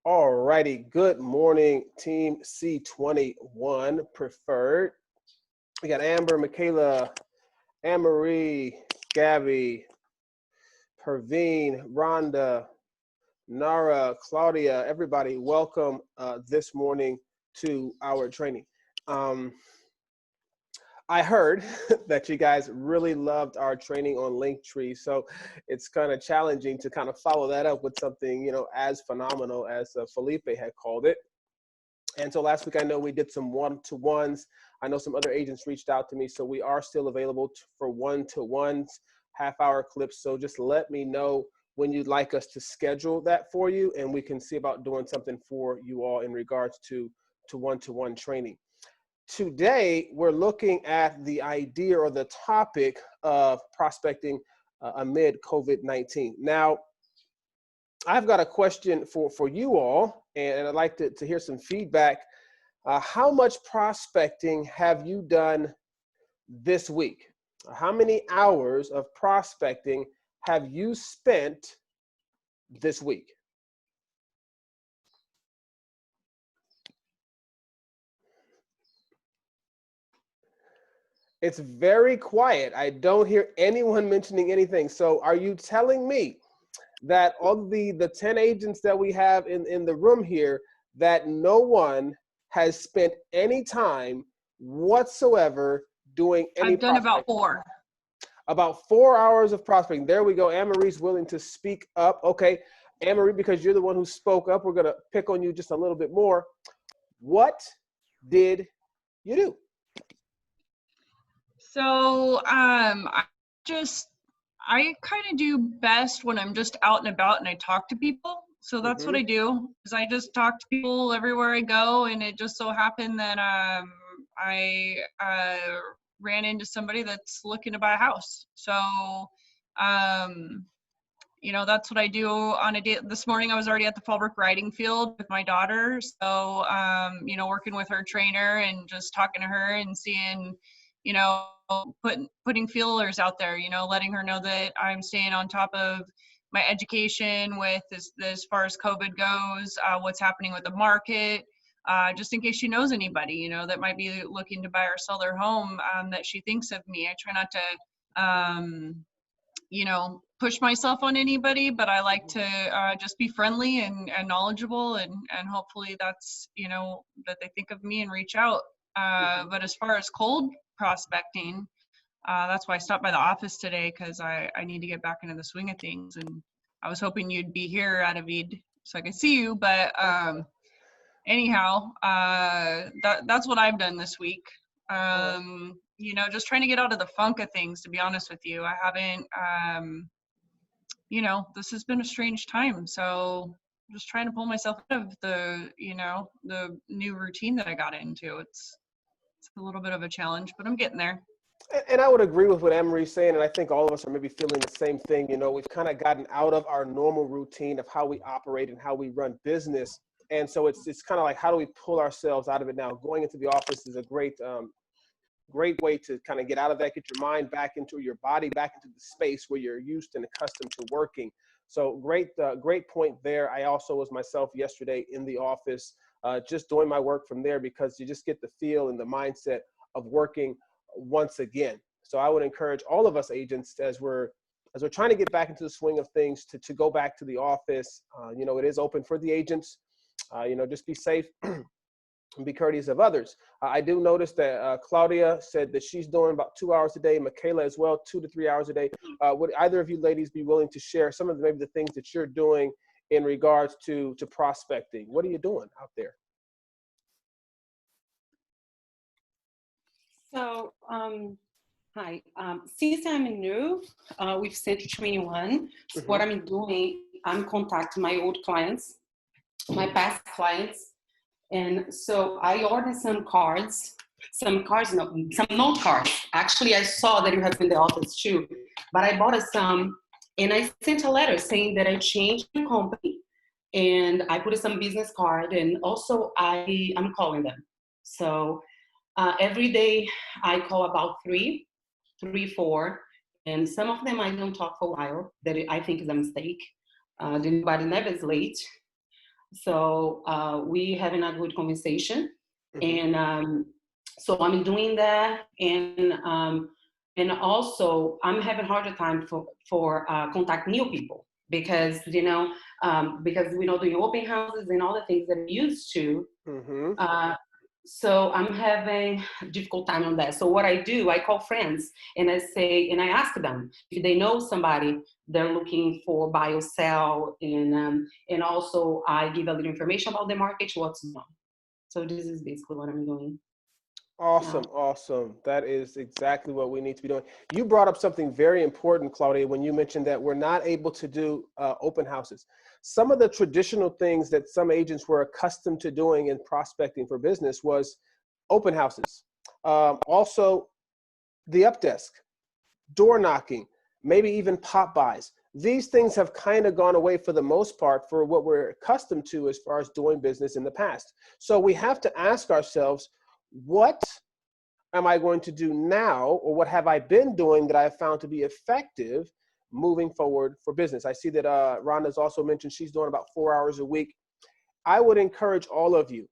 All righty. Good morning, Team C21 Preferred. We got Amber, Michaela, Anne-Marie, Gabby, Perveen, Rhonda, Nara, Claudia, everybody. Welcome this morning to our training. I heard that you guys really loved our training on Linktree, so it's kind of challenging to kind of follow that up with something, as phenomenal as Felipe had called it. And so last week, I know we did some one-to-ones. I know some other agents reached out to me, so we are still available for one-to-ones, half-hour clips. So just let me know when you'd like us to schedule that for you, and we can see about doing something for you all in regards to one-to-one training. Today, we're looking at the idea or the topic of prospecting amid COVID-19. Now, I've got a question for you all, and I'd like to hear some feedback. How much prospecting have you done this week? How many hours of prospecting have you spent this week? It's very quiet. I don't hear anyone mentioning anything. So are you telling me that of the 10 agents that we have in the room here, that no one has spent any time whatsoever doing any I've done about 4. About 4 hours of prospecting. There we go. Anne-Marie's willing to speak up. Okay, Anne-Marie, because you're the one who spoke up, we're gonna pick on you just a little bit more. What did you do? So I kind of do best when I'm just out and about and I talk to people. So that's what I do, is I just talk to people everywhere I go. And it just so happened that I ran into somebody that's looking to buy a house. So that's what I do on a day. This morning I was already at the Fallbrook riding field with my daughter. So working with her trainer and just talking to her and seeing, putting feelers out there, letting her know that I'm staying on top of my education with as far as COVID goes, what's happening with the market, just in case she knows anybody, that might be looking to buy or sell their home, that she thinks of me. I try not to, push myself on anybody, but I like to just be friendly and knowledgeable, and hopefully that's, that they think of me and reach out. But as far as cold prospecting, that's why I stopped by the office today, because I need to get back into the swing of things. And I was hoping you'd be here, Adavid, so I could see you. But anyhow, that's what I've done this week. Just trying to get out of the funk of things, to be honest with you. I haven't, this has been a strange time. So just trying to pull myself out of the new routine that I got into. It's a little bit of a challenge, but I'm getting there. And I would agree with what Anne-Marie's saying, and I think all of us are maybe feeling the same thing. We've kind of gotten out of our normal routine of how we operate and how we run business. And so it's kind of like, how do we pull ourselves out of it now? Going into the office is a great way to kind of get out of that, get your mind back into your body, back into the space where you're used and accustomed to working. So great point there. I also was myself yesterday in the office, just doing my work from there, because you just get the feel and the mindset of working once again. So I would encourage all of us agents, as we're trying to get back into the swing of things, to go back to the office. It is open for the agents. Just be safe and be courteous of others. I do notice that Claudia said that she's doing about 2 hours a day. Michaela as well, 2 to 3 hours a day. Would either of you ladies be willing to share some of maybe the things that you're doing in regards to prospecting? What are you doing out there? So, hi. Since I'm new with Central 21, what I'm doing, I'm contacting my old clients, my past clients. And so I ordered some note cards. Actually, I saw that you have in the office too, but I bought some, and I sent a letter saying that I changed my company, and I put some business card, and also I'm calling them. So every day I call about three, four, and some of them I don't talk for a while, that I think is a mistake. Nobody never is late. So we having a good conversation, Mm-hmm. and so I'm doing that, and also I'm having harder time for contact new people because because we're not doing open houses and all the things that I'm used to. Mm-hmm. Uh, so I'm having a difficult time on that. So what I do, I call friends and I say, and I ask them if they know somebody they're looking for buy or sell, and also I give a little information about the market, what's going on. So this is basically what I'm doing now. Awesome, awesome. That is exactly what we need to be doing. You brought up something very important, Claudia, when you mentioned that we're not able to do open houses. Some of the traditional things that some agents were accustomed to doing in prospecting for business was open houses. Also, the up desk, door knocking, maybe even pop buys. These things have kind of gone away for the most part for what we're accustomed to as far as doing business in the past. So we have to ask ourselves, what am I going to do now, or what have I been doing that I have found to be effective moving forward for business? I see that Rhonda's also mentioned she's doing about 4 hours a week. I would encourage all of you,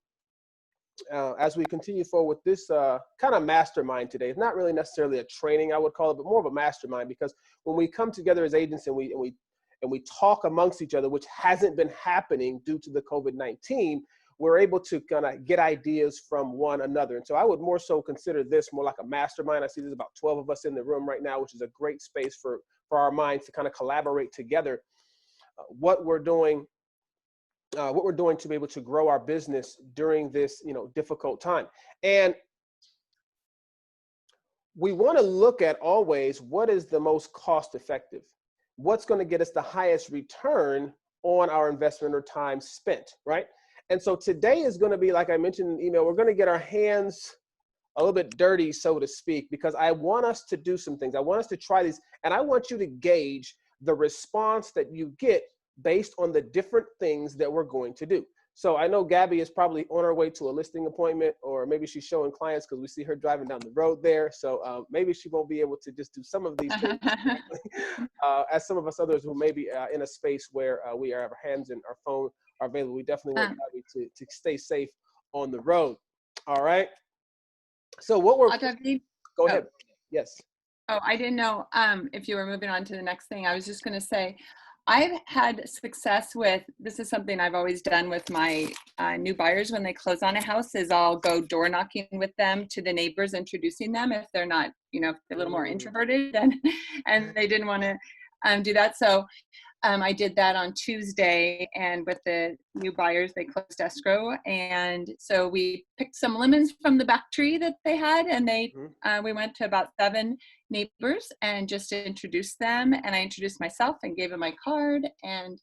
as we continue forward with this kind of mastermind today. It's not really necessarily a training, I would call it, but more of a mastermind, because when we come together as agents and we talk amongst each other, which hasn't been happening due to the COVID-19, we're able to kind of get ideas from one another. And so I would more so consider this more like a mastermind. I see there's about 12 of us in the room right now, which is a great space for our minds to kind of collaborate together what we're doing to be able to grow our business during this, difficult time. And we want to look at always what is the most cost effective, what's going to get us the highest return on our investment or time spent, right? And so today is going to be, like I mentioned in the email, we're going to get our hands a little bit dirty, so to speak, because I want us to do some things. I want us to try these, and I want you to gauge the response that you get based on the different things that we're going to do. So I know Gabby is probably on her way to a listing appointment, or maybe she's showing clients because we see her driving down the road there. So maybe she won't be able to just do some of these things as some of us others who may be in a space where we have our hands and our phone are available. We definitely want Gabby to stay safe on the road. All right. So what we're go ahead. Yes. Oh, I didn't know if you were moving on to the next thing. I was just going to say, I've had success with, this is something I've always done with my new buyers when they close on a house, is I'll go door knocking with them to the neighbors, introducing them if they're not, if they're a little more introverted and they didn't want to do that. So I did that on Tuesday, and with the new buyers, they closed escrow. And so we picked some lemons from the back tree that they had, and we went to about 7 neighbors and just introduced them. And I introduced myself and gave them my card, and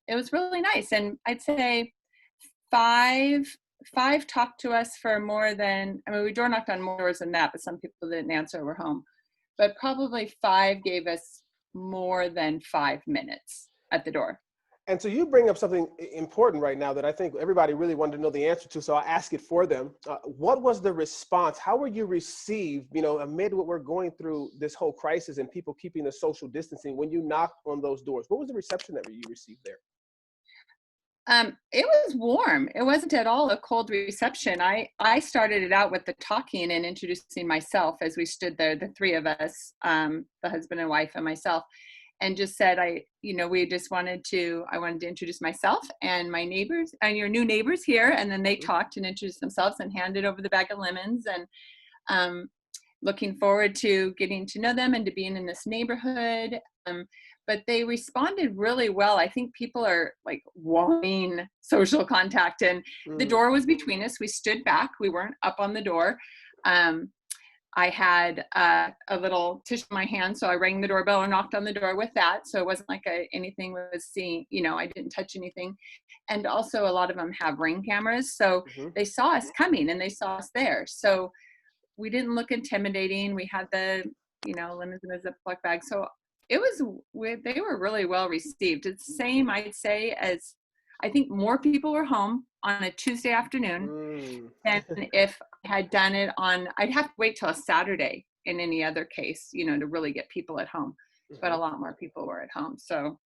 it was really nice. And I'd say five talked to us for more than, we door knocked on more doors than that, but some people didn't answer, were home. But probably 5 gave us more than 5 minutes at the door. And so you bring up something important right now that I think everybody really wanted to know the answer to, so I'll ask it for them. What was the response? How were you received, amid what we're going through this whole crisis and people keeping the social distancing, when you knocked on those doors? What was the reception that you received there? It was warm. It wasn't at all a cold reception. I started it out with the talking and introducing myself as we stood there, the 3 of us, the husband and wife and myself, and just said, I wanted to introduce myself and my neighbors and your new neighbors here. And then they talked and introduced themselves and handed over the bag of lemons, and looking forward to getting to know them and to being in this neighborhood. But they responded really well. I think people are like wanting social contact, and the door was between us. We stood back. We weren't up on the door. I had a little tissue in my hand, so I rang the doorbell and knocked on the door with that. So it wasn't like anything was seeing, I didn't touch anything. And also a lot of them have Ring cameras. So they saw us coming and they saw us there. So we didn't look intimidating. We had the, lemons in a Ziploc bag. So they were really well received. It's the same, I'd say, as I think more people were home on a Tuesday afternoon than if I had done it I'd have to wait till a Saturday in any other case, to really get people at home. But a lot more people were at home. So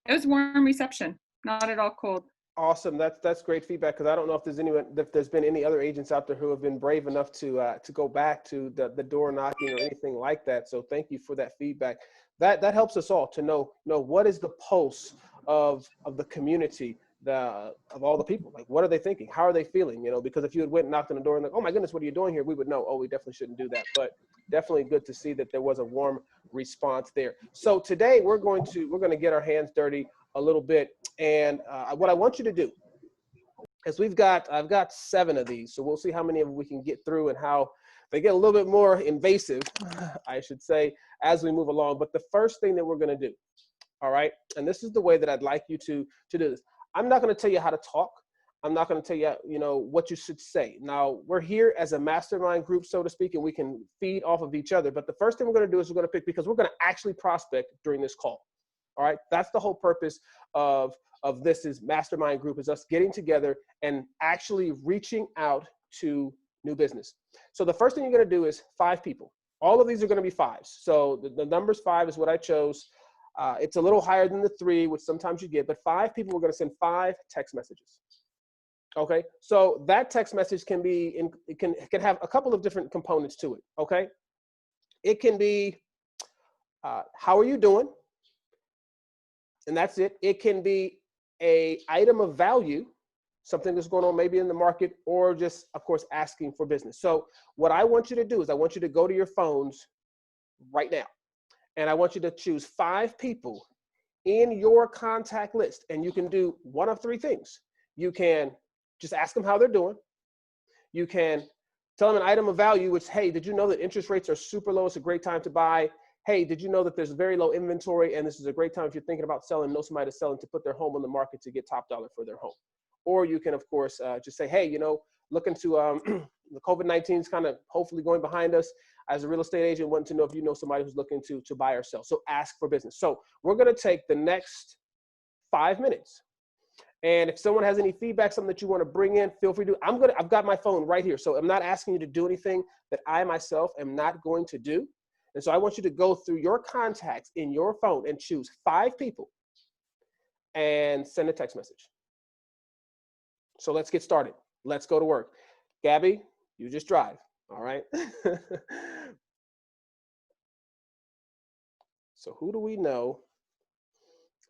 it was warm reception, not at all cold. Awesome. That's great feedback, because I don't know if there's been any other agents out there who have been brave enough to go back to the door knocking or anything like that. So thank you for that feedback. That helps us all to know what is the pulse of the community, of all the people. Like, what are they thinking? How are they feeling? Because if you had went and knocked on the door and like, oh my goodness, what are you doing here? We would know, oh, we definitely shouldn't do that. But definitely good to see that there was a warm response there. So today we're going to get our hands dirty a little bit. And what I want you to do is I've got 7 of these, so we'll see how many of them we can get through and how they get a little bit more invasive, I should say, as we move along. But the first thing that we're going to do, all right, and this is the way that I'd like you to do this. I'm not going to tell you how to talk. I'm not going to tell you, what you should say. Now, we're here as a mastermind group, so to speak, and we can feed off of each other. But the first thing we're going to do is we're going to pick, because we're going to actually prospect during this call. All right, that's the whole purpose of this is mastermind group, is us getting together and actually reaching out to new business. So the first thing you're going to do is 5 people. All of these are going to be 5s. So the numbers 5 is what I chose. It's a little higher than the 3, which sometimes you get, but 5 people, we're going to send 5 text messages. Okay, so that text message can be it can have a couple of different components to it. Okay, it can be how are you doing? And that's it. It can be a item of value, something that's going on maybe in the market, or just, of course, asking for business. So what I want you to do is I want you to go to your phones right now, and I want you to choose 5 people in your contact list. And you can do one of 3 things. You can just ask them how they're doing. You can tell them an item of value, which, hey, did you know that interest rates are super low? It's a great time to buy. Hey, did you know that there's very low inventory, and this is a great time if you're thinking about selling, know somebody to sell and to put their home on the market to get top dollar for their home. Or you can, of course, just say, hey, looking to the COVID-19 is kind of hopefully going behind us. As a real estate agent, wanting to know if you know somebody who's looking to buy or sell. So ask for business. So we're going to take the next 5 minutes. And if someone has any feedback, something that you want to bring in, feel free to. I've got my phone right here. So I'm not asking you to do anything that I myself am not going to do. And so I want you to go through your contacts in your phone and choose 5 people and send a text message. So let's get started. Let's go to work. Gabby, you just drive. All right. So who do we know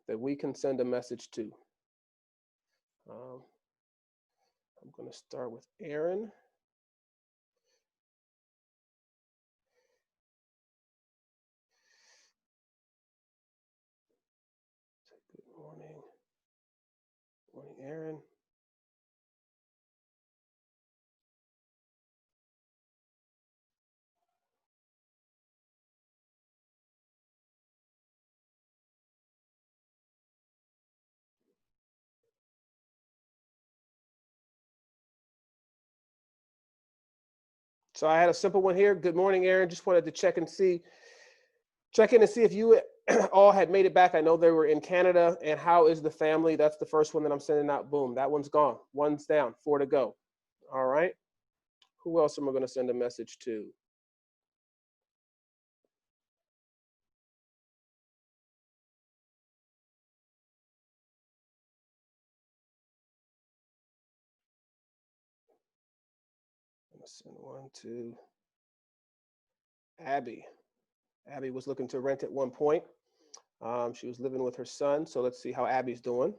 that we can send a message to? I'm going to start with Aaron. Good morning. Morning, Aaron. So I had a simple one here. Good morning, Aaron. Just wanted to check in and see if you all had made it back. I know they were in Canada. And how is the family? That's the first one that I'm sending out. Boom, that one's gone. 1's down, 4 to go. All right. Who else am I going to send a message to? I'm going to send one to Abby. Abby was looking to rent at one point. She was living with her son. So let's see how Abby's doing.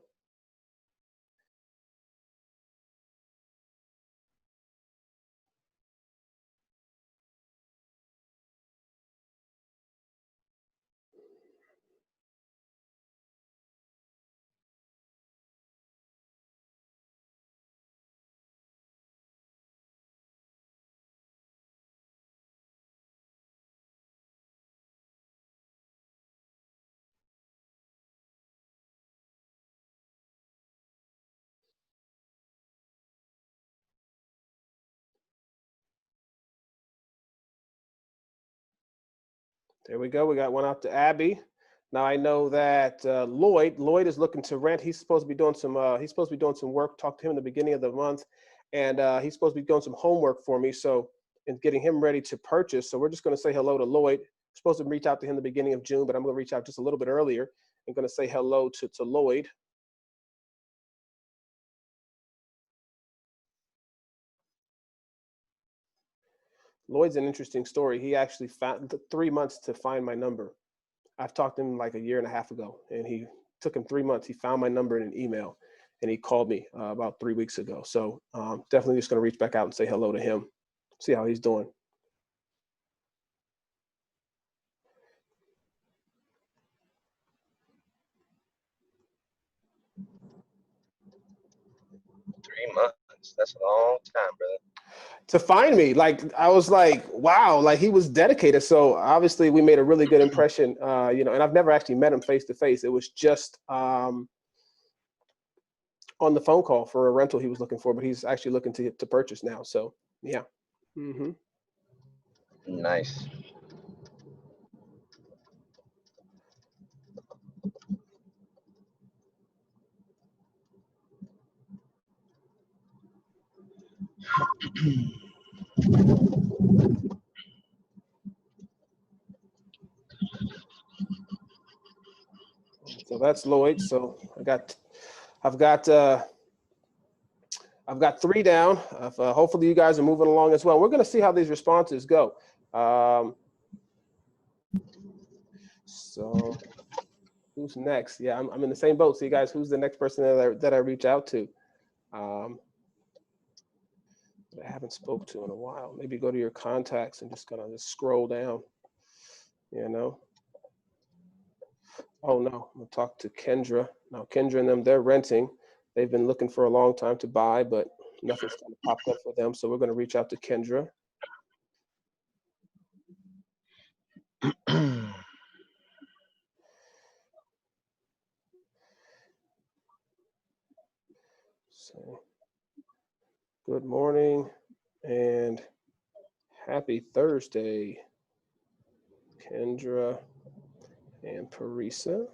There we go. We got one out to Abby. Now I know that Lloyd is looking to rent. He's supposed to be doing some work. Talked to him in the beginning of the month, and he's supposed to be doing some homework for me. So, and getting him ready to purchase. So we're just going to say hello to Lloyd. We're supposed to reach out to him the beginning of June, but I'm going to reach out just a little bit earlier. I'm going to say hello to Lloyd. Lloyd's an interesting story. He actually found 3 months to find my number. I've talked to him like a year and a half ago, and he took him 3 months. He found my number in an email, and he called me about 3 weeks ago. So definitely just going to reach back out and say hello to him, see how he's doing. That's a long time, brother. To find me, like, I was like, wow, like he was dedicated. So obviously we made a really good impression, you know, and I've never actually met him face to face. It was just on the phone call for a rental he was looking for, but he's actually looking to purchase now. So yeah. Mm-hmm. Nice. So that's Lloyd. So I've got 3 down. Hopefully you guys are moving along as well. We're going to see how these responses go. So who's next? Yeah, I'm in the same boat. So you guys, who's the next person that I reach out to? That I haven't spoke to in a while. Maybe go to your contacts and just kind of scroll down, you know. Oh no, I'm gonna talk to Kendra. Now Kendra and them, they're renting. They've been looking for a long time to buy, but nothing's kind of popped up for them. So we're gonna reach out to Kendra. So, good morning and happy Thursday, Kendra and Parisa.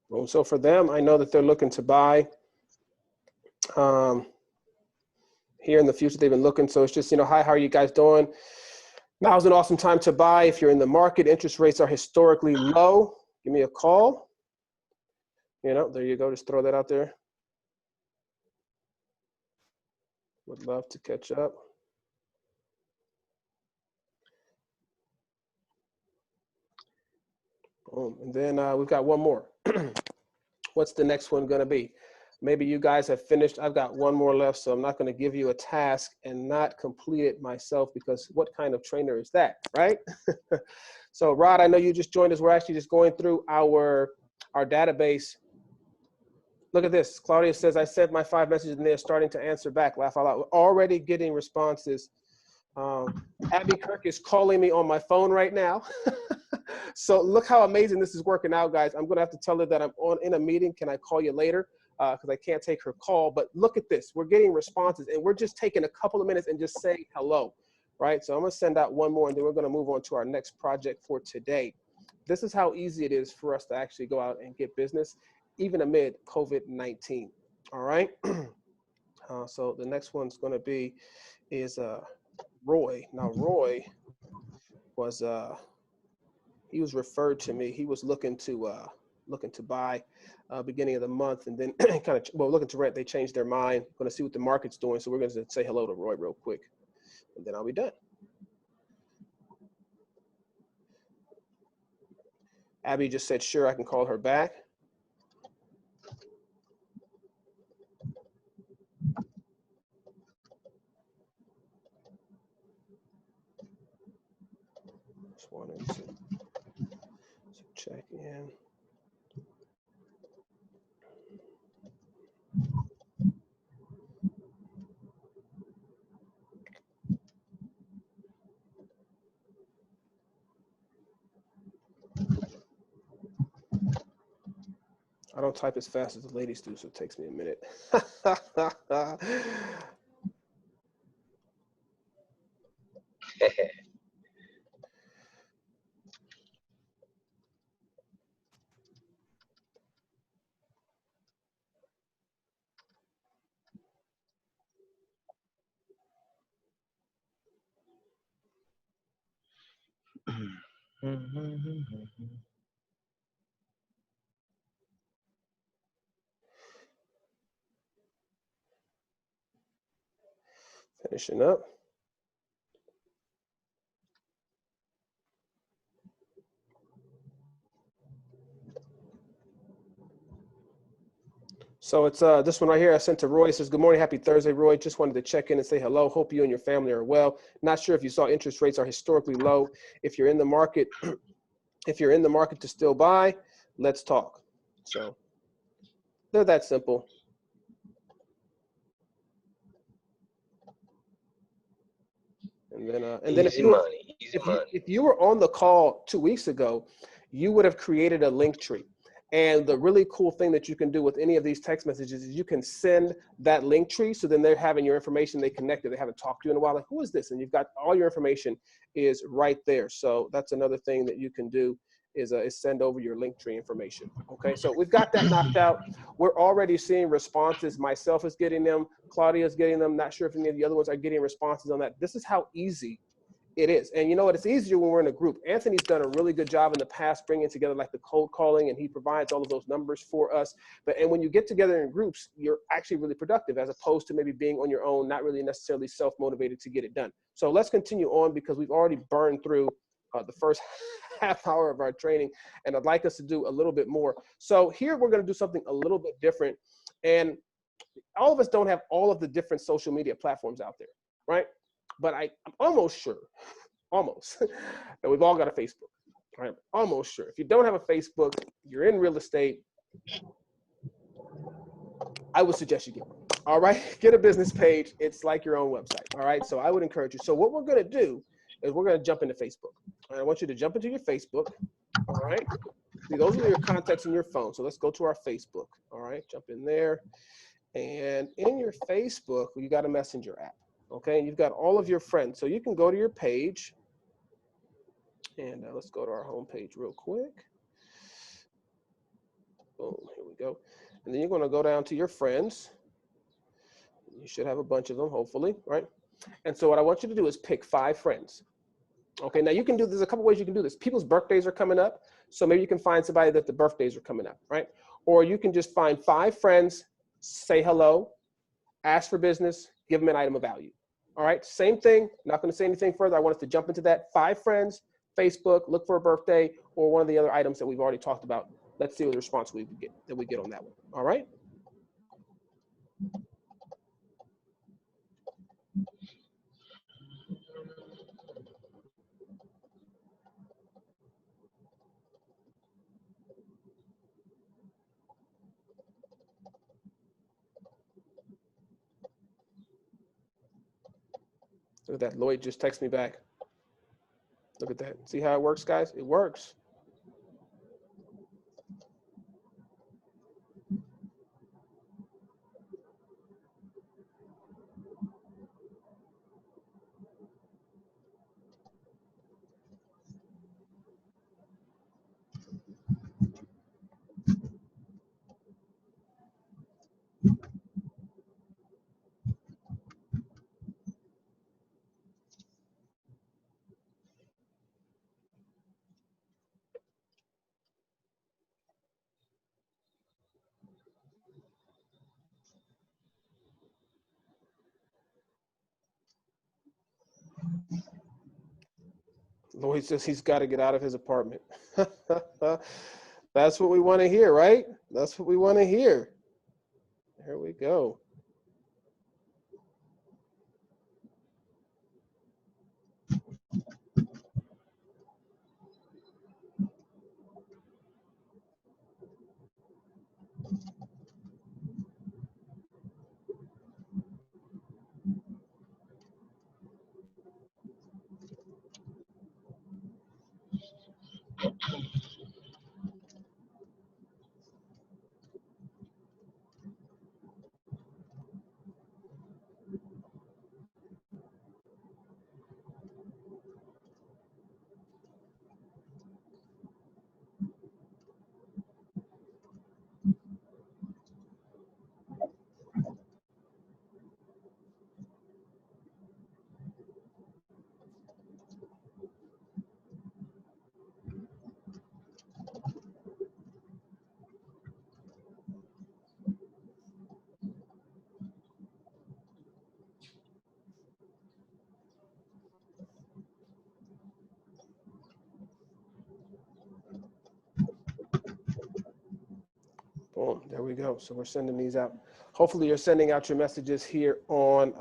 Well, so for them, I know that they're looking to buy here in the future. They've been looking. So it's just, you know, hi, how are you guys doing? Now's an awesome time to buy. If you're in the market, interest rates are historically low. Give me a call. You know, there you go. Just throw that out there. Would love to catch up. Boom. And then we've got one more. What's the next one going to be? Maybe you guys have finished. I've got one more left, so I'm not going to give you a task and not complete it myself, because what kind of trainer is that, right? So Rod, I know you just joined us. We're actually just going through our database. Look at this. Claudia says, I sent my 5 messages and they're starting to answer back. Laugh out loud. We're already getting responses. Abby Kirk is calling me on my phone right now. So look how amazing this is working out, guys. I'm going to have to tell her that I'm in a meeting. Can I call you later? Because I can't take her call. But look at this. We're getting responses, and we're just taking a couple of minutes and just saying hello, right? So I'm going to send out one more, and then we're going to move on to our next project for today. This is how easy it is for us to actually go out and get business, even amid COVID-19. All right. So the next one's going to be Roy. Now Roy was he was referred to me. He was looking to buy beginning of the month, and then kind of looking to rent. They changed their mind. Going to see what the market's doing. So we're going to say hello to Roy real quick, and then I'll be done. Abby just said, sure, I can call her back. That's 1 and 2. check in. I don't type as fast as the ladies do, so it takes me a minute. Finishing up. So it's this one right here I sent to Roy. It says, good morning, happy Thursday, Roy. Just wanted to check in and say hello. Hope you and your family are well. Not sure if you saw interest rates are historically low. If you're in the market, to still buy, let's talk. So they're that simple. And then if you were on the call 2 weeks ago, you would have created a link tree. And the really cool thing that you can do with any of these text messages is you can send that link tree. So then they're having your information, they connected, they haven't talked to you in a while. Like, who is this? And you've got all your information is right there. So that's another thing that you can do is send over your link tree information. Okay, so we've got that knocked out. We're already seeing responses. Myself is getting them. Claudia's getting them. Not sure if any of the other ones are getting responses on that. This is how easy it is. And you know what? It's easier when we're in a group. Anthony's done a really good job in the past bringing together like the cold calling, and he provides all of those numbers for us. And when you get together in groups, you're actually really productive as opposed to maybe being on your own, not really necessarily self-motivated to get it done. So let's continue on because we've already burned through the first half hour of our training, and I'd like us to do a little bit more. So here we're going to do something a little bit different. And all of us don't have all of the different social media platforms out there, right? But I'm almost sure, that we've all got a Facebook. I'm almost sure. If you don't have a Facebook, you're in real estate, I would suggest you get one. All right, get a business page. It's like your own website. All right, so I would encourage you. So what we're going to do is we're going to jump into Facebook. All right, I want you to jump into your Facebook. All right, see, those are your contacts in your phone. So let's go to our Facebook. All right, jump in there. And in your Facebook, you got a messenger app. Okay, and you've got all of your friends. So you can go to your page, and let's go to our home page real quick. Boom, here we go. And then you're going to go down to your friends. You should have a bunch of them, hopefully, right? And so what I want you to do is pick 5 friends. Okay, now you can do, there's a couple ways you can do this. People's birthdays are coming up, so maybe you can find somebody that the birthdays are coming up, right? Or you can just find 5 friends, say hello, ask for business, give them an item of value. All right, same thing, not gonna say anything further. I want us to jump into that. 5 friends, Facebook, look for a birthday, or one of the other items that we've already talked about. Let's see what the response we get on that one. All right. Look at that, Lloyd just texted me back. Look at that, see how it works, guys? It works. Lloyd says he's got to get out of his apartment. That's what we want to hear, right? That's what we want to hear. Here we go. Boom, there we go. So we're sending these out. Hopefully you're sending out your messages here on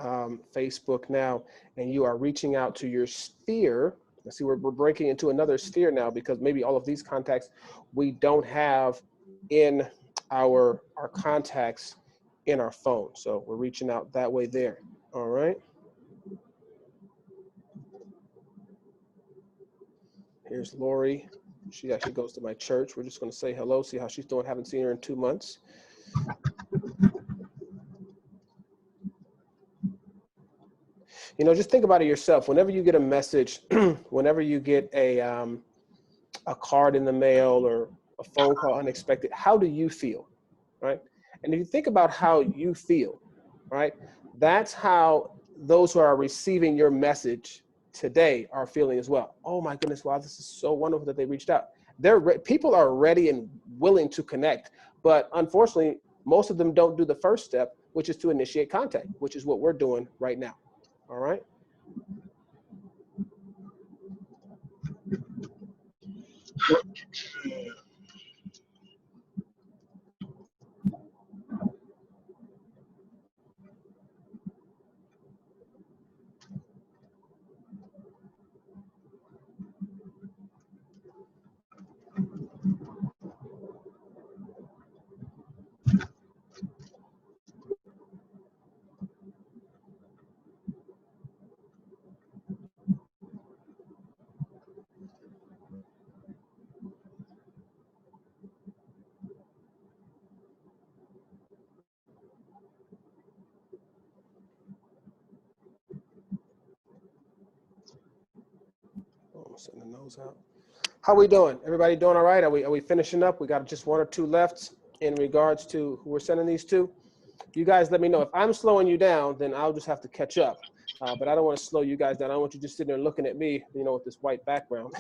Facebook now, and you are reaching out to your sphere. Let's see, we're breaking into another sphere now, because maybe all of these contacts we don't have in our contacts in our phone. So we're reaching out that way there. All right. Here's Lori. She actually goes to my church. We're just going to say hello, see how she's doing. Haven't seen her in 2 months. You know, just think about it yourself. Whenever you get a message, whenever you get a card in the mail or a phone call unexpected, how do you feel, right? And if you think about how you feel, right, that's how those who are receiving your message today are feeling as well. Oh my goodness, wow, this is so wonderful that they reached out. People are ready and willing to connect, but unfortunately, most of them don't do the first step, which is to initiate contact, which is what we're doing right now. All right. Oh, I'm sending those out. How we doing? Everybody doing all right? Are we finishing up? We got just 1 or 2 left in regards to who we're sending these to. You guys let me know. If I'm slowing you down, then I'll just have to catch up. But I don't want to slow you guys down. I don't want you just sitting there looking at me, you know, with this white background.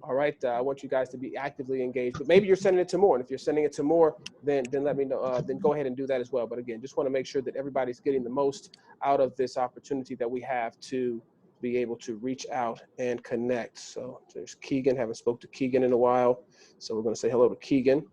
All right. I want you guys to be actively engaged. But maybe you're sending it to more. And if you're sending it to more, then let me know. Then go ahead and do that as well. But again, just want to make sure that everybody's getting the most out of this opportunity that we have to be able to reach out and connect. So there's Keegan. Haven't spoke to Keegan in a while. So we're going to say hello to Keegan.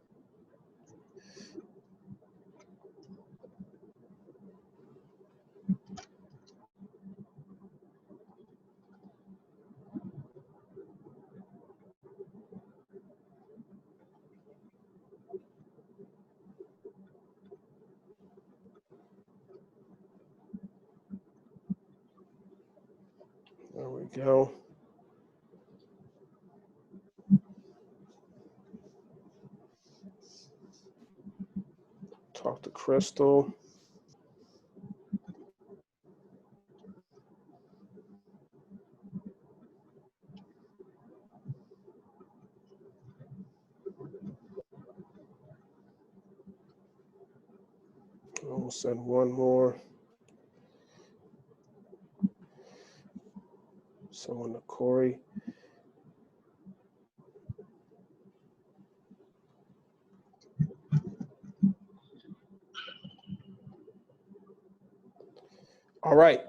There we go. Talk to Crystal. We'll send one more. Someone to Corey. All right.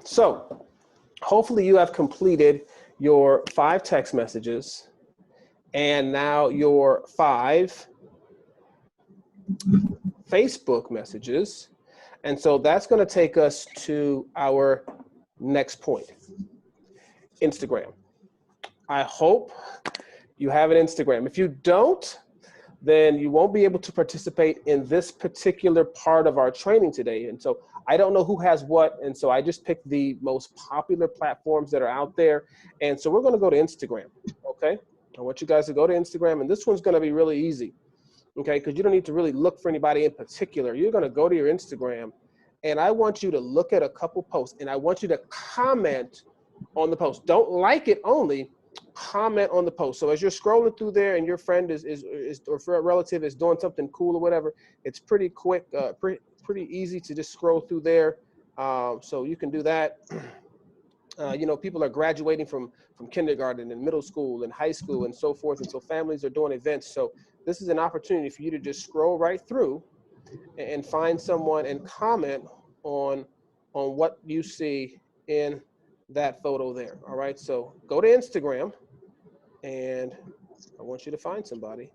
So hopefully you have completed your 5 text messages and now your 5 Facebook messages. And so that's going to take us to our next point, Instagram. I hope you have an Instagram. If you don't, then you won't be able to participate in this particular part of our training today. And so I don't know who has what. And so I just picked the most popular platforms that are out there. And so we're going to go to Instagram. Okay. I want you guys to go to Instagram, and this one's going to be really easy. Okay. Because you don't need to really look for anybody in particular. You're going to go to your Instagram, and I want you to look at a couple posts, and I want you to comment on the post. Don't like it only. Comment on the post. So as you're scrolling through there and your friend is or a relative is doing something cool or whatever, it's pretty quick, pretty easy to just scroll through there. So you can do that. You know, people are graduating from kindergarten and middle school and high school and so forth. And so families are doing events. So this is an opportunity for you to just scroll right through and find someone and comment on what you see in that photo there. All right. So go to Instagram, and I want you to find somebody,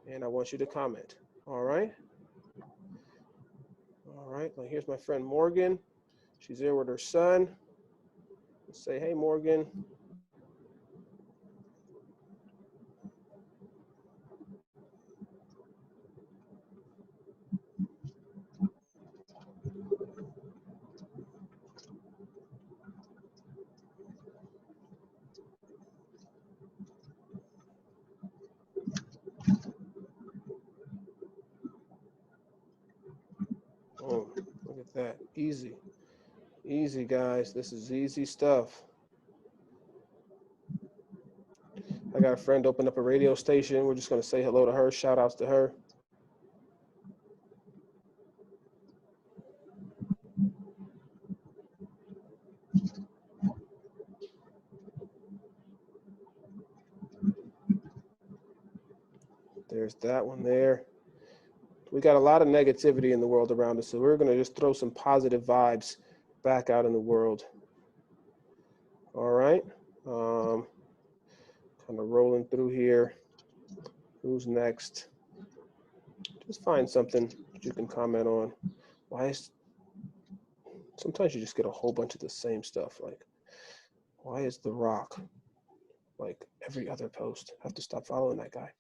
and I want you to comment. All right. All right. Now here's my friend Morgan. She's there with her son. Let's say, hey, Morgan. Oh, look at that. Easy. Easy, guys. This is easy stuff. I got a friend open up a radio station. We're just going to say hello to her. Shout outs to her. There's that one there. We got a lot of negativity in the world around us, so we're going to just throw some positive vibes back out in the world. All right. Kind of rolling through here. Who's next? Just find something that you can comment on. Sometimes you just get a whole bunch of the same stuff. Like, why is The Rock like every other post? I have to stop following that guy.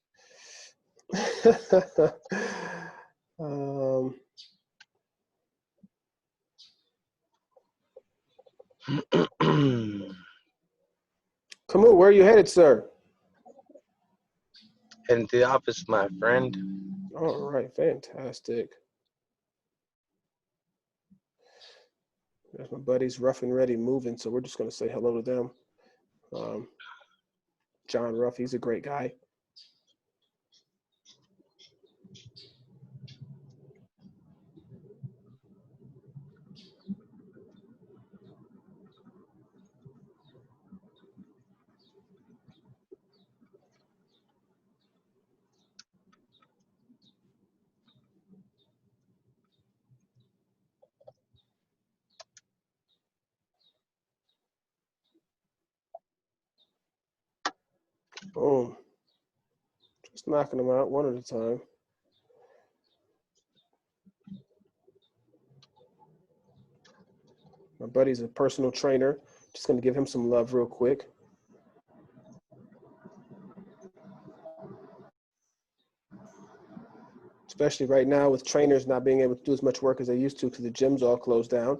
Camus, where are you headed, sir? Heading to the office, my friend. All right, fantastic. There's my buddies, Rough and Ready, moving, so we're just going to say hello to them. John Ruff, he's a great guy. Boom. Just knocking them out one at a time. My buddy's a personal trainer. Just going to give him some love real quick. Especially right now with trainers not being able to do as much work as they used to because the gyms all closed down.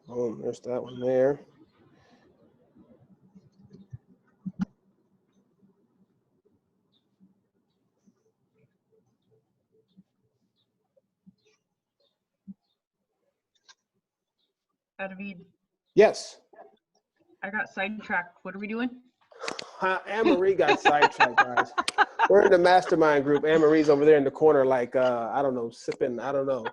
Boom, there's that one there. David, Yes. I got sidetracked. What are we doing? Anne-Marie got sidetracked, guys. We're in the mastermind group. Anne-Marie's over there in the corner, like, I don't know, sipping, I don't know.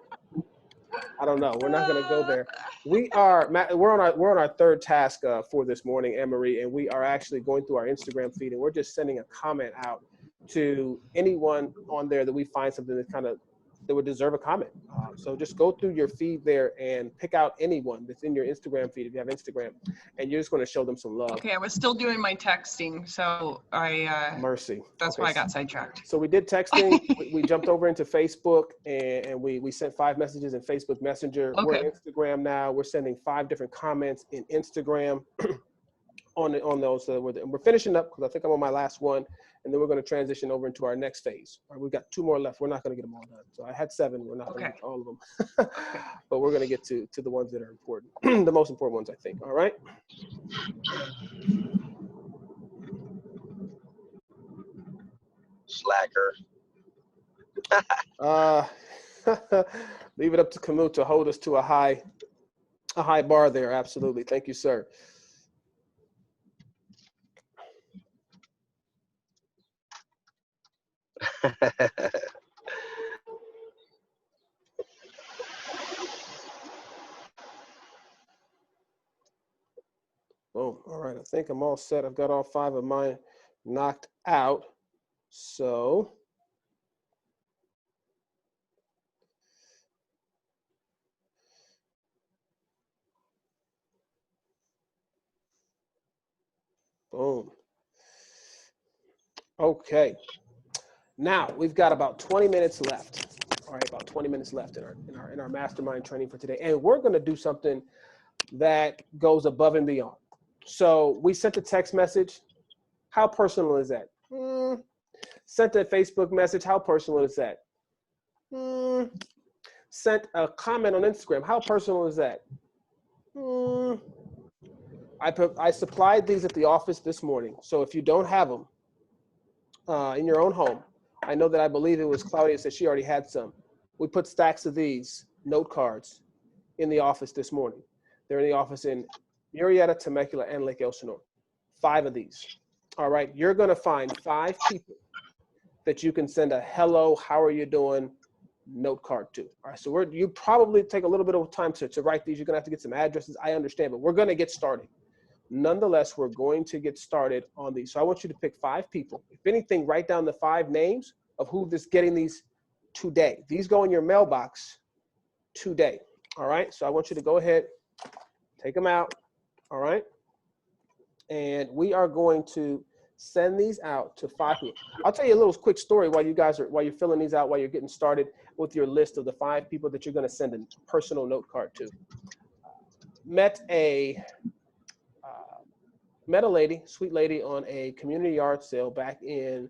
We're not going to go there. We're on our third task for this morning, Anne-Marie, and we are actually going through our Instagram feed, and we're just sending a comment out to anyone on there that we find something that would deserve a comment. So just go through your feed there and pick out anyone that's in your Instagram feed if you have Instagram, and you're just going to show them some love. Okay, I was still doing my texting, so Mercy. That's why I got sidetracked. So we did texting. we jumped over into Facebook, and we sent 5 messages in Facebook Messenger. Okay. We're on Instagram now. We're sending 5 different comments in Instagram on those. We're finishing up because I think I'm on my last one, and then we're going to transition over into our next phase. All right, we've got 2 more left. We're not going to get them all done. So I had 7. We're not going to get to all of them, but we're going to get to the ones that are important, the most important ones, I think. All right. Slacker. Leave it up to Camus to hold us to a high bar there. Absolutely. Thank you, sir. Boom. All right. I think I'm all set. I've got all 5 of mine knocked out. So Boom. Okay. Now we've got about 20 minutes left. All right, about 20 minutes left in our mastermind training for today. And we're going to do something that goes above and beyond. So we sent a text message. How personal is that? Sent a Facebook message. How personal is that? Sent a comment on Instagram. How personal is that? I supplied these at the office this morning. So if you don't have them in your own home, I know that I believe it was Claudia said she already had some. We put stacks of these note cards in the office this morning. They're in the office in Murrieta, Temecula, and Lake Elsinore. 5 of these. All right, you're going to find 5 people that you can send a hello, how are you doing note card to. All right, so you probably take a little bit of time to write these. You're going to have to get some addresses. I understand, but we're going to get started. Nonetheless, we're going to get started on these. So I want you to pick 5 people. If anything, write down the 5 names of who is getting these today. These go in your mailbox today. All right, so I want you to go ahead, take them out. All right, and we are going to send these out to 5 people. I'll tell you a little quick story while you're filling these out, while you're getting started with your list of the 5 people that you're going to send a personal note card to. Met a lady, sweet lady, on a community yard sale back in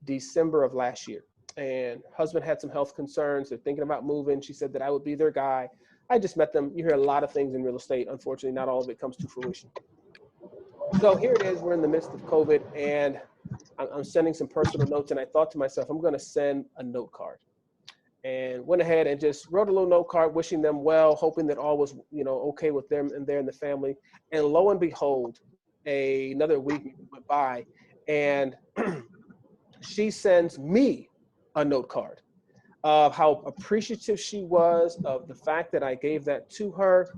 December of last year. And husband had some health concerns. They're thinking about moving. She said that I would be their guy. I just met them. You hear a lot of things in real estate. Unfortunately, not all of it comes to fruition. So here it is. We're in the midst of COVID, and I'm sending some personal notes. And I thought to myself, I'm going to send a note card. And went ahead and just wrote a little note card, wishing them well, hoping that all was, okay with them and there in the family. And lo and behold, another week went by, and she sends me a note card of how appreciative she was of the fact that I gave that to her.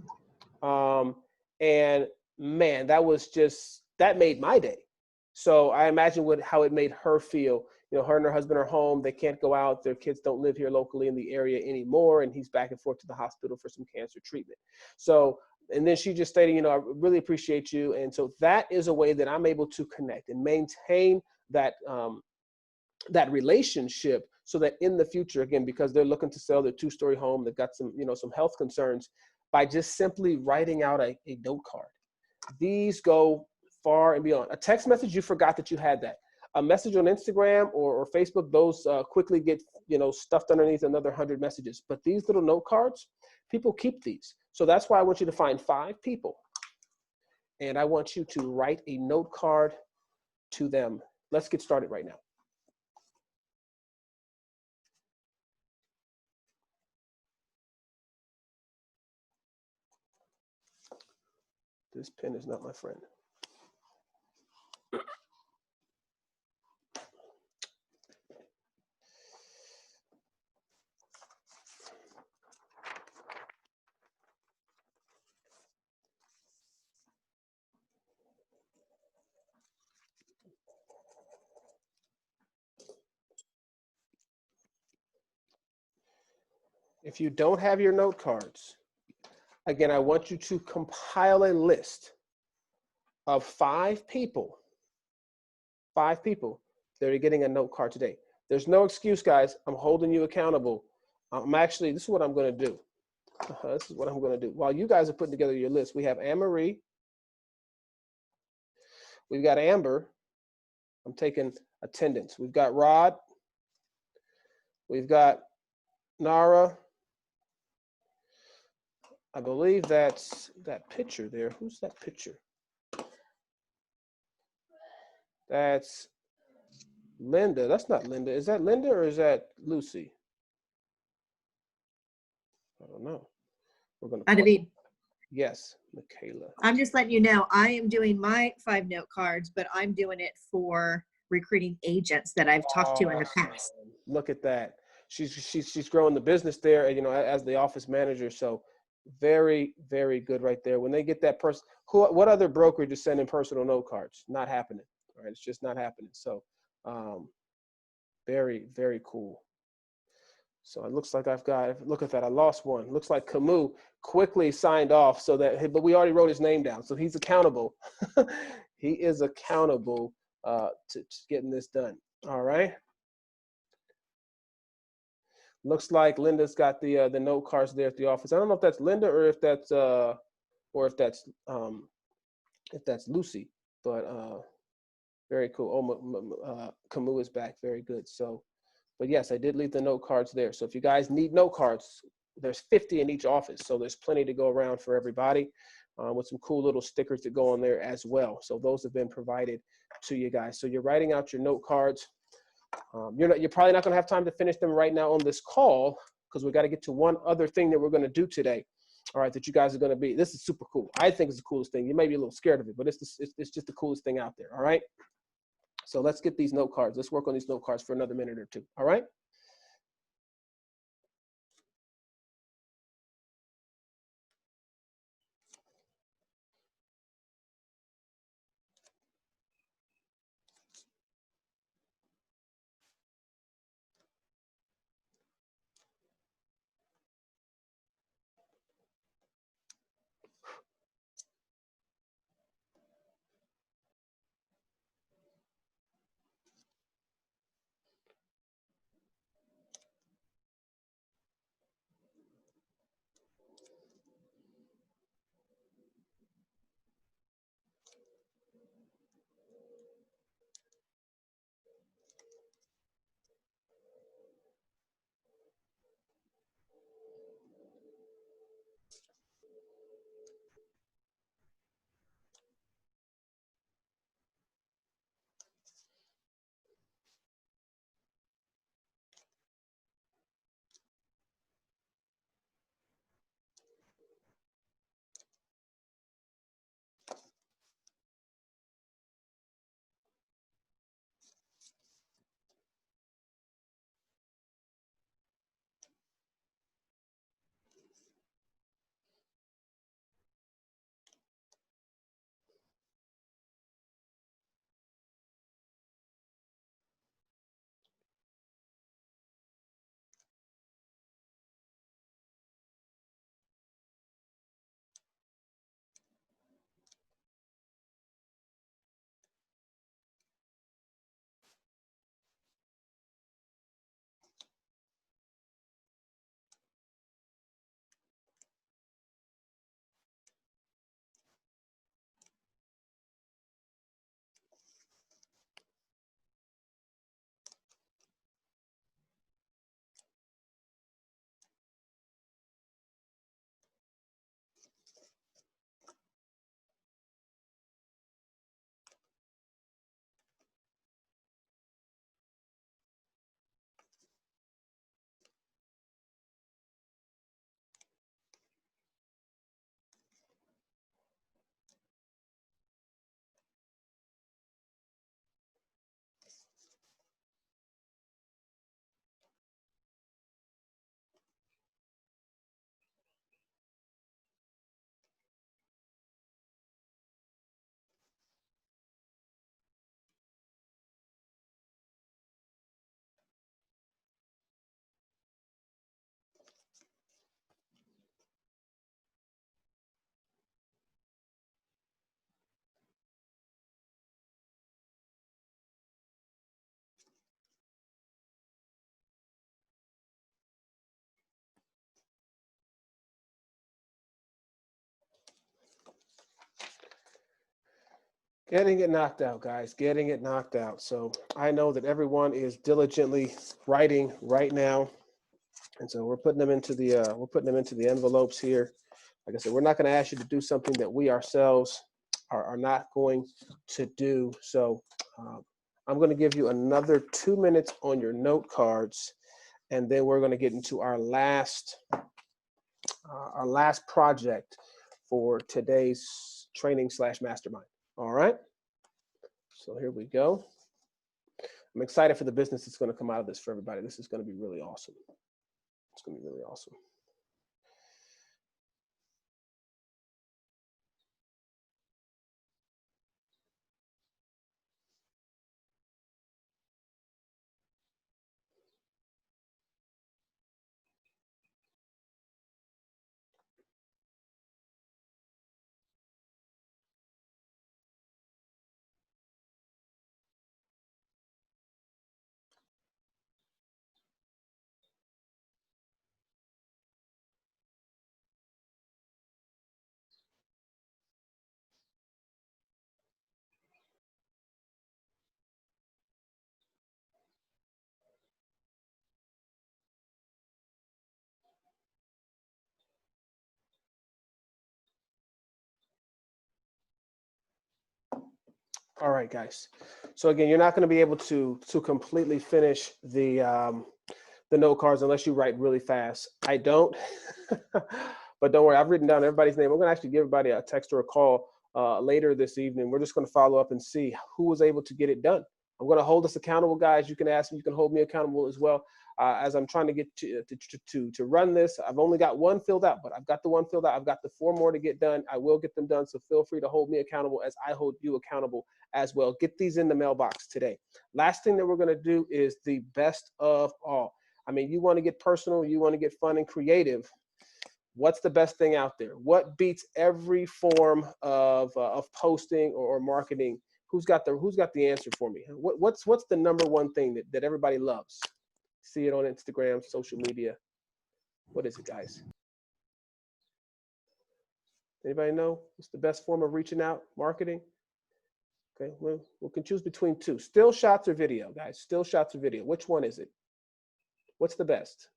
And man, that made my day. So I imagine how it made her feel. Her and her husband are home. They can't go out. Their kids don't live here locally in the area anymore. And he's back and forth to the hospital for some cancer treatment. So, and then she just stated, I really appreciate you. And so that is a way that I'm able to connect and maintain that, that relationship, so that in the future, again, because they're looking to sell their 2-story home, they've got some, some health concerns, by just simply writing out a note card. These go far and beyond. A text message, you forgot that you had that. A message on Instagram or Facebook, those quickly get, stuffed underneath another 100 messages. But these little note cards, people keep these. So that's why I want you to find 5 people. And I want you to write a note card to them. Let's get started right now. This pen is not my friend. If you don't have your note cards, again, I want you to compile a list of 5 people that are getting a note card today. There's no excuse, guys. I'm holding you accountable. This is what I'm going to do. This is what I'm going to do. While you guys are putting together your list, we have Anne-Marie. We've got Amber. I'm taking attendance. We've got Rod. We've got Nara. I believe that's that picture there. Who's that picture? That's Linda. That's not Linda. Is that Linda or is that Lucy? I don't know. We're going to. David. Yes, Michaela. I'm just letting you know, I am doing my 5 note cards, but I'm doing it for recruiting agents that I've talked to in the past. Look at that. She's growing the business there, as the office manager. So very, very good right there. When they get that person, what other brokerage is sending personal note cards? Not happening. Right? It's just not happening. So very, very cool. So it looks like look at that. I lost one. Looks like Camus quickly signed off but we already wrote his name down. So he's accountable. He is accountable to getting this done. All right. Looks like Linda's got the note cards there at the office. I don't know if that's Linda or if that's Lucy, but very cool. Oh, Camus is back. Very good. So, but yes, I did leave the note cards there. So if you guys need note cards, there's 50 in each office. So there's plenty to go around for everybody, with some cool little stickers that go on there as well. So those have been provided to you guys. So you're writing out your note cards. You're probably not going to have time to finish them right now on this call, because we got to get to one other thing that we're going to do today. All right, that you guys are going to be. This is super cool. I think it's the coolest thing. You may be a little scared of it, but it's just the coolest thing out there. All right. So let's get these note cards. Let's work on these note cards for another minute or two. All right. Getting it knocked out, guys. Getting it knocked out. So I know that everyone is diligently writing right now, and so we're putting them into the envelopes here. Like I said, we're not going to ask you to do something that we ourselves are not going to do. So I'm going to give you another 2 minutes on your note cards, and then we're going to get into our last project for today's training / mastermind. All right. So here we go. I'm excited for the business that's going to come out of this for everybody. This is going to be really awesome. It's going to be really awesome. All right, guys. So again, you're not going to be able to completely finish the note cards unless you write really fast. I don't, but don't worry. I've written down everybody's name. I'm going to actually give everybody a text or a call later this evening. We're just going to follow up and see who was able to get it done. I'm going to hold us accountable, guys. You can ask me. You can hold me accountable as well. As I'm trying to get to run this, I've only got one filled out, but I've got the one filled out. I've got the 4 more to get done. I will get them done. So feel free to hold me accountable as I hold you accountable as well. Get these in the mailbox today. Last thing that we're going to do is the best of all. I mean, you want to get personal, you want to get fun and creative. What's the best thing out there? What beats every form of posting or marketing? Who's got the answer for me? What's the number one thing that everybody loves? See it on Instagram, social media. What is it, guys? Anybody know? What's the best form of reaching out, marketing? Okay, well, we can choose between 2. Still shots or video, guys? Still shots or video. Which one is it? What's the best?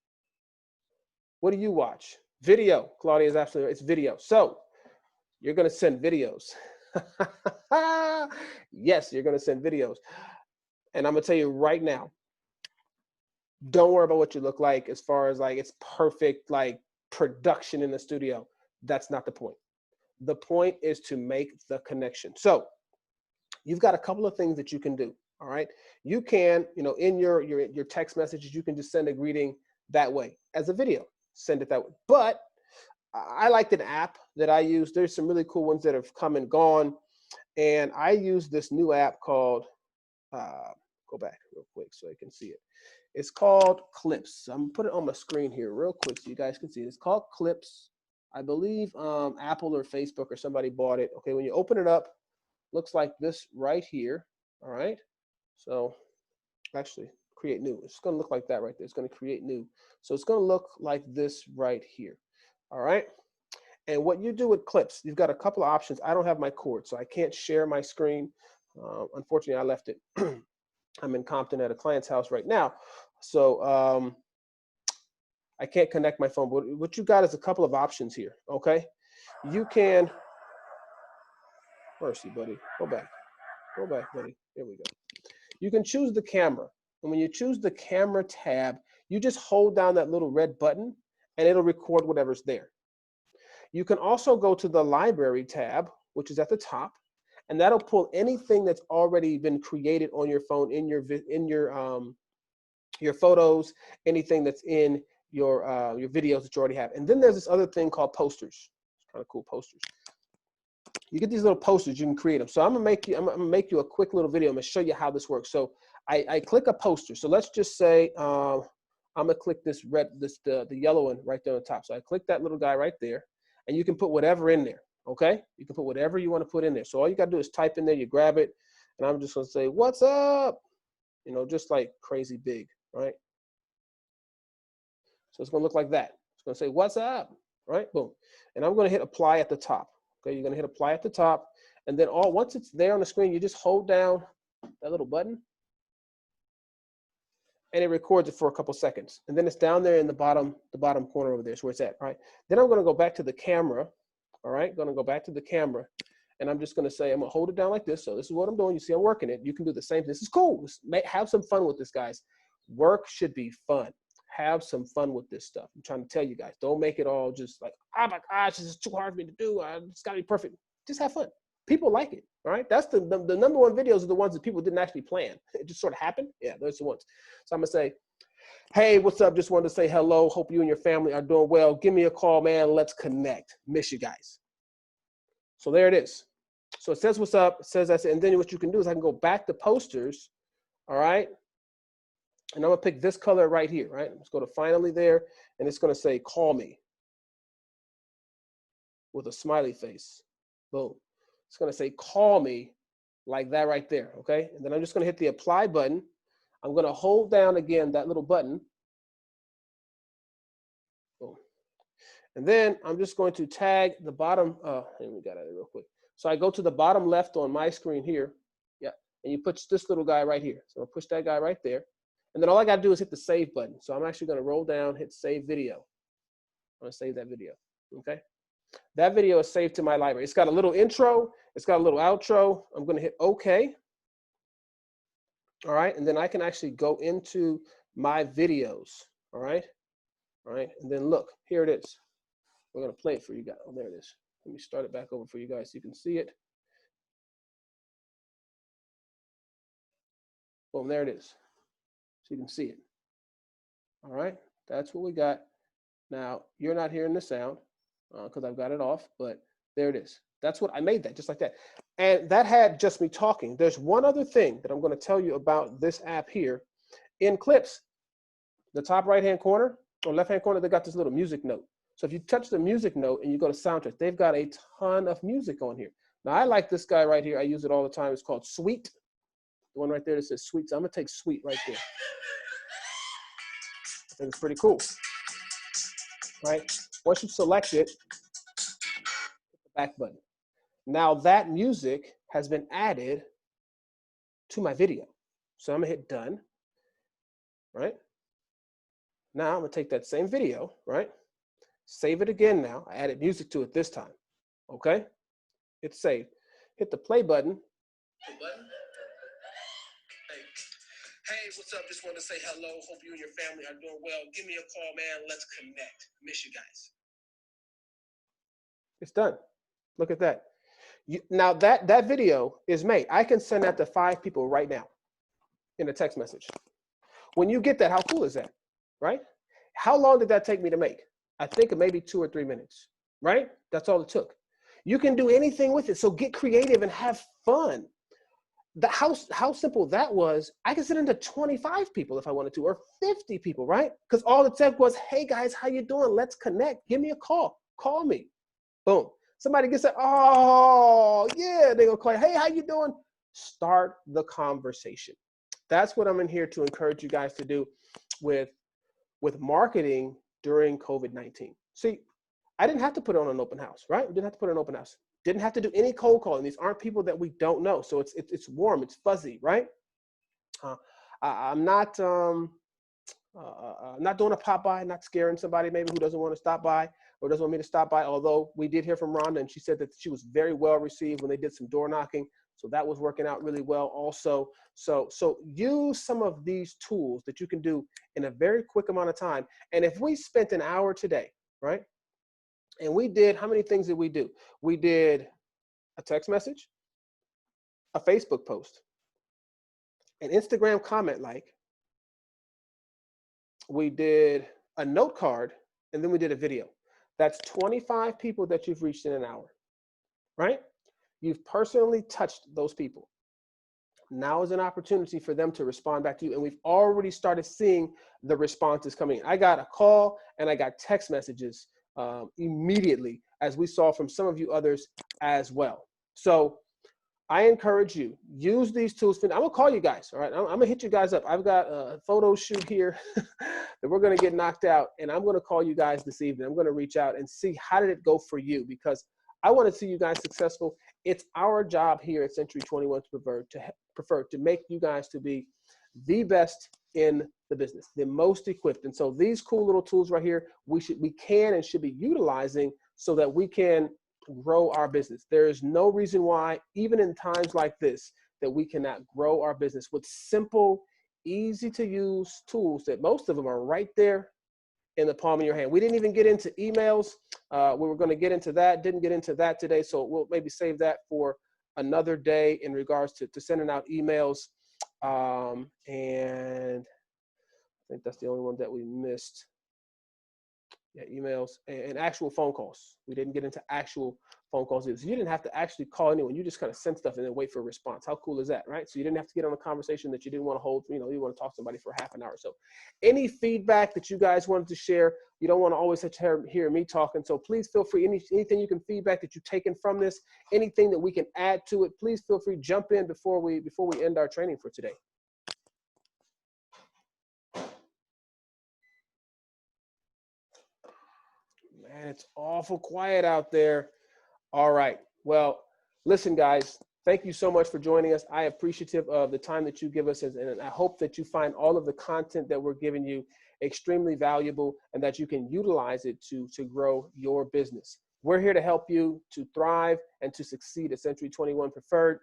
What do you watch? Video. Claudia is absolutely right. It's video. So you're going to send videos. Yes, you're going to send videos. And I'm going to tell you right now, don't worry about what you look like as far as like it's perfect, like production in the studio. That's not the point. The point is to make the connection. So you've got a couple of things that you can do. All right. You can, in your text messages, you can just send a greeting that way as a video, send it that way. But I liked an app that I use. There's some really cool ones that have come and gone. And I use this new app called, go back real quick so I can see it. It's called Clips. I'm gonna put it on my screen here real quick so you guys can see it. It's called Clips. I believe Apple or Facebook or somebody bought it. Okay, when you open it up, looks like this right here. All right. So actually create new. It's going to look like that right there. It's going to create new. So it's going to look like this right here. All right. And what you do with Clips, you've got a couple of options. I don't have my cord, so I can't share my screen. Unfortunately, I left it. I'm in Compton at a client's house right now. So I can't connect my phone. But what you got is a couple of options here. Okay. You can, mercy, buddy. Go back, buddy. Here we go. You can choose the camera. And when you choose the camera tab, you just hold down that little red button and it'll record whatever's there. You can also go to the library tab, which is at the top, and that'll pull anything that's already been created on your phone in your photos, anything that's in your videos that you already have. And then there's this other thing called posters. It's kind of cool, posters. You get these little posters, you can create them. So I'm gonna make you a quick little video. I'm gonna show you how this works. So I click a poster. So let's just say I'm gonna click this the yellow one right there on the top. So I click that little guy right there, and you can put whatever in there. Okay, you can put whatever you want to put in there. So all you gotta do is type in there, you grab it, and I'm just gonna say, "What's up?" Just like crazy big, right? So it's gonna look like that. It's gonna say, "What's up?" Right? Boom, and I'm gonna hit apply at the top. Okay, you're gonna hit apply at the top, and then once it's there on the screen, you just hold down that little button, and it records it for a couple seconds, and then it's down there in the bottom corner over there is where it's at. All right. Then I'm gonna go back to the camera. All right, gonna go back to the camera, and I'm just gonna say I'm gonna hold it down like this. So this is what I'm doing. You see, I'm working it. You can do the same. This is cool. Have some fun with this, guys. Work should be fun. Have some fun with this stuff. I'm trying to tell you guys. Don't make it all just like, oh my gosh, this is too hard for me to do. It's got to be perfect. Just have fun. People like it. All right. That's the number one videos are the ones that people didn't actually plan. It just sort of happened. Yeah, those are the ones. So I'm going to say, hey, what's up? Just wanted to say hello. Hope you and your family are doing well. Give me a call, man. Let's connect. Miss you guys. So there it is. So it says what's up. It says that's it. And then what you can do is I can go back to posters. All right. And I'm gonna pick this color right here, right? Let's go to finally there, and it's gonna say call me with a smiley face. Boom. It's gonna say call me like that right there, okay? And then I'm just gonna hit the apply button. I'm gonna hold down again that little button. Boom. And then I'm just going to tag the bottom, and we got it real quick. So I go to the bottom left on my screen here, yeah, and you push this little guy right here. So I'll push that guy right there. And then all I got to do is hit the save button. So I'm actually going to roll down, hit save video. I'm going to save that video. Okay. That video is saved to my library. It's got a little intro. It's got a little outro. I'm going to hit OK. All right. And then I can actually go into my videos. All right. All right. And then look, here it is. We're going to play it for you guys. Oh, there it is. Let me start it back over for you guys so you can see it. Boom, there it is. So you can see it. All right. That's what we got. Now, you're not hearing the sound because I've got it off, but there it is. That's what I made that, just like that. And that had just me talking. There's one other thing that I'm going to tell you about this app here. In Clips, the top right-hand corner or left-hand corner, they got this little music note. So if you touch the music note and you go to soundtrack, they've got a ton of music on here. Now, I like this guy right here. I use it all the time. It's called Sweet. The one right there that says Sweet. So I'm going to take Sweet right there. I think it's pretty cool. Right? Once you select it, hit the back button. Now that music has been added to my video. So I'm gonna hit done, right? Now I'm gonna take that same video, right? Save it again now. I added music to it this time, okay? It's saved. Hit the play button. Hey, what's up? Just want to say hello. Hope you and your family are doing well. Give me a call, man. Let's connect. Miss you guys. It's done. Look at that. Now that video is made. I can send that to 5 people right now in a text message. When you get that, how cool is that, right? How long did that take me to make? I think maybe 2 or 3 minutes, right? That's all it took. You can do anything with it. So get creative and have fun. How simple that was. I can send it to 25 people if I wanted to, or 50 people, right? Because all it said was, hey guys, how you doing? Let's connect. Give me a call. Call me. Boom. Somebody gets that, oh, yeah, they're going to call you, hey, how you doing? Start the conversation. That's what I'm in here to encourage you guys to do with marketing during COVID-19. See, I didn't have to put it on an open house, right? Didn't have to put it on an open house. Didn't have to do any cold calling. These aren't people that we don't know. So it's warm, it's fuzzy, right? I'm not doing a pop by, not scaring somebody maybe who doesn't want to stop by or doesn't want me to stop by, although we did hear from Rhonda and she said that she was very well received when they did some door knocking. So that was working out really well also. So use some of these tools that you can do in a very quick amount of time. And if we spent an hour today, right? And we did, how many things did we do? We did a text message, a Facebook post, an Instagram comment like, we did a note card, and then we did a video. That's 25 people that you've reached in an hour, right? You've personally touched those people. Now is an opportunity for them to respond back to you. And we've already started seeing the responses coming in. I got a call and I got text messages immediately, as we saw from some of you others as well. So I encourage you, use these tools. I'm gonna call you guys, all right? I'm gonna hit you guys up. I've got a photo shoot here that we're gonna get knocked out, and I'm gonna call you guys this evening. I'm gonna reach out and see how did it go for you, because I wanna see you guys successful. It's our job here at Century 21 to make you guys to be the best in the business, the most equipped. And so these cool little tools right here, we can and should be utilizing so that we can grow our business. There is no reason why, even in times like this, that we cannot grow our business with simple, easy to use tools that most of them are right there in the palm of your hand. We didn't even get into emails. We were going to get into that, didn't get into that today. So we'll maybe save that for another day in regards to sending out emails. And I think that's the only one that we missed. Yeah, emails and actual phone calls. We didn't get into actual phone calls either. So you didn't have to actually call anyone. You just kind of send stuff and then wait for a response. How cool is that, right? So you didn't have to get on a conversation that you didn't want to hold. You want to talk to somebody for half an hour or so. Any feedback that you guys wanted to share, you don't want to always hear me talking. So please feel free. Anything you can feedback that you've taken from this, anything that we can add to it, please feel free. Jump in before we end our training for today. Man, it's awful quiet out there. All right. Well, listen, guys, thank you so much for joining us. I am appreciative of the time that you give us, and I hope that you find all of the content that we're giving you extremely valuable and that you can utilize it to grow your business. We're here to help you to thrive and to succeed at Century 21 Preferred.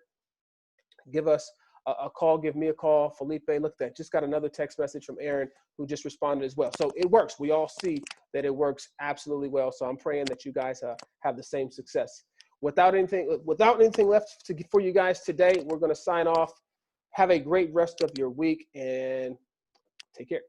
Give us a call, give me a call. Felipe, look at that. Just got another text message from Aaron who just responded as well. So it works. We all see that it works absolutely well. So I'm praying that you guys have the same success. Without anything left for you guys today, we're going to sign off. Have a great rest of your week and take care.